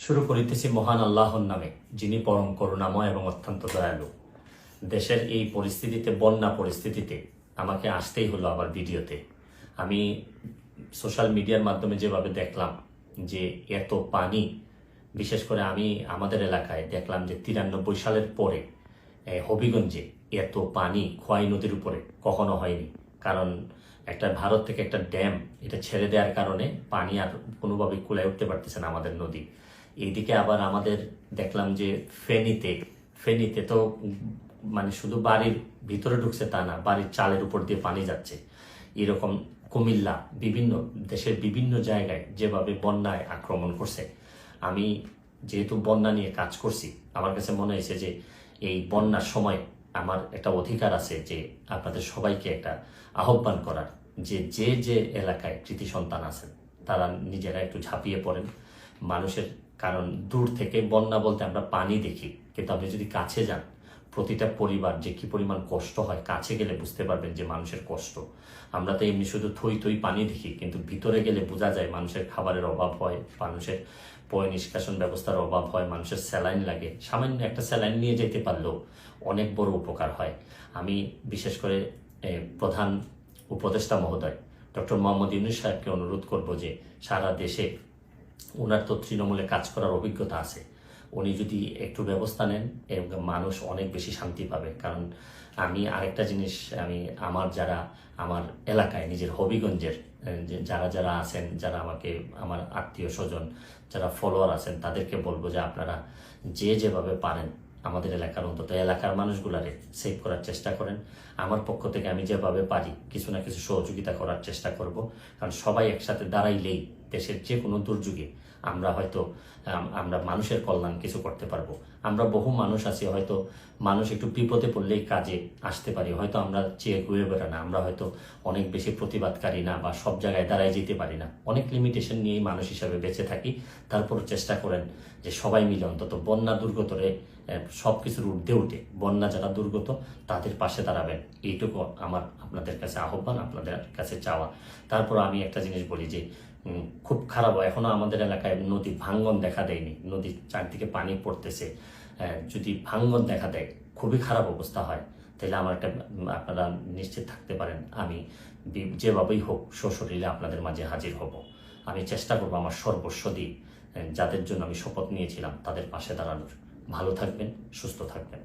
শুরু করিতেছি মহান আল্লাহর নামে, যিনি পরম করুণাময় এবং অত্যন্ত দয়ালু। দেশের এই পরিস্থিতিতে, বন্যা পরিস্থিতিতে আমাকে আসতেই হলো আবার ভিডিওতে। আমি সোশ্যাল মিডিয়ার মাধ্যমে যেভাবে দেখলাম যে এত পানি, বিশেষ করে আমি আমাদের এলাকায় দেখলাম যে 93 সালের পরে হবিগঞ্জে এত পানি খোয়াই নদীর উপরে কখনো হয়নি। কারণ একটা ভারত থেকে একটা ড্যাম এটা ছেড়ে দেওয়ার কারণে পানি আর কোনোভাবে কুলায় উঠতে পারতেছে না আমাদের নদী। এইদিকে আবার আমাদের দেখলাম যে ফেনীতে তো মানে শুধু বাড়ির ভিতরে ঢুকছে তা না, বাড়ির চালের উপর দিয়ে পানি যাচ্ছে। এরকম কুমিল্লা, বিভিন্ন দেশের বিভিন্ন জায়গায় যেভাবে বন্যায় আক্রমণ করছে। আমি যেহেতু বন্যা নিয়ে কাজ করছি, আমার কাছে মনে হয়েছে যে এই বন্যার সময় আমার একটা অধিকার আছে যে আপনাদের সবাইকে একটা আহ্বান করার, যে যে যে এলাকায় কৃতি সন্তান আছেন তারা নিজেরা একটু ঝাঁপিয়ে পড়েন মানুষের। কারণ দূর থেকে বন্যা বলতে আমরা পানি দেখি, কিন্তু আপনি যদি কাছে যান, প্রতিটা পরিবার যে কি পরিমাণ কষ্ট হয়, কাছে গেলে বুঝতে পারবেন যে মানুষের কষ্ট। আমরা তো এমনি শুধু থই থই পানি দেখি, কিন্তু ভিতরে গেলে বোঝা যায় মানুষের খাবারের অভাব হয়, মানুষের পয় নিষ্কাশন ব্যবস্থার অভাব হয়, মানুষের স্যালাইন লাগে। সামান্য একটা স্যালাইন নিয়ে যেতে পারলেও অনেক বড় উপকার হয়। আমি বিশেষ করে প্রধান উপদেষ্টা মহোদয় ডক্টর মোহাম্মদ ইউনূস সাহেবকে অনুরোধ করব যে সারা দেশে, ওনার তো তৃণমূলে কাজ করার অভিজ্ঞতা আছে, উনি যদি একটু ব্যবস্থা নেন এবং মানুষ অনেক বেশি শান্তি পাবে। কারণ আমি আরেকটা জিনিস, আমার এলাকায় নিজের হবিগঞ্জের যারা যারা আছেন, যারা আমাকে, আমার আত্মীয় স্বজন, যারা ফলোয়ার আছেন, তাদেরকে বলবো যে আপনারা যেভাবে পারেন আমাদের এলাকার, অন্তত এলাকার মানুষগুলারে সেভ করার চেষ্টা করেন। আমার পক্ষ থেকে আমি যেভাবে পারি কিছু না কিছু সহযোগিতা করার চেষ্টা করব। কারণ সবাই একসাথে দাঁড়াইলেই দেশের যে কোনো দুর্যোগে আমরা মানুষের কল্যাণ কিছু করতে পারবো। আমরা বহু মানুষ আছি, হয়তো মানুষ একটু বিপদে পড়লেই কাজে আসতে পারি, হয়তো আমরা চেয়ে ঘুরে বেড়া না, আমরা হয়তো অনেক বেশি প্রতিবাদকারী না, বা সব জায়গায় দাঁড়ায় যেতে পারি না, অনেক লিমিটেশন নিয়েই মানুষ হিসাবে বেঁচে থাকি। তারপর চেষ্টা করেন যে সবাই মিলে অন্তত বন্যা দুর্গতরে সব কিছুর ঊর্ধ্বে উঠে বন্যা যারা দুর্গত তাদের পাশে দাঁড়াবেন, এইটুকু আমার আপনাদের কাছে আহ্বান, আপনাদের কাছে চাওয়া। তারপর আমি একটা জিনিস বলি যে খুব খারাপ, এখনো আমাদের এলাকায় নদী ভাঙ্গন দেখা দেয়নি, নদীর চারদিকে পানি পড়তেছে। যদি ভাঙ্গন দেখা দেয়, খুবই খারাপ অবস্থা হয়, তাহলে আপনারা নিশ্চিত থাকতে পারেন আমি যেভাবেই হোক সশরীরে আপনাদের মাঝে হাজির হব। আমি চেষ্টা করবো আমার সর্বস্ব দিয়ে যাদের জন্য আমি শপথ নিয়েছিলাম তাদের পাশে দাঁড়ানোর। ভালো থাকবেন, সুস্থ থাকবেন।